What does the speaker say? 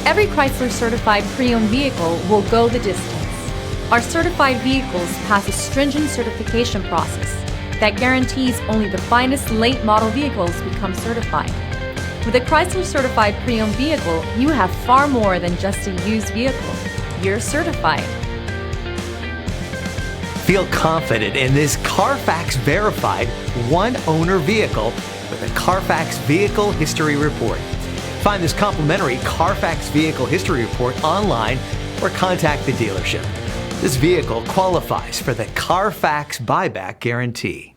Every Chrysler certified pre-owned vehicle will go the distance. Our certified vehicles pass a stringent certification process that guarantees only the finest late model vehicles become certified. With a Chrysler certified pre-owned vehicle, you have far more than just a used vehicle. You're certified. Feel confident in this Carfax verified one-owner vehicle with a Carfax Vehicle History Report. Find this complimentary Carfax Vehicle History Report online or contact the dealership. This vehicle qualifies for the Carfax Buyback Guarantee.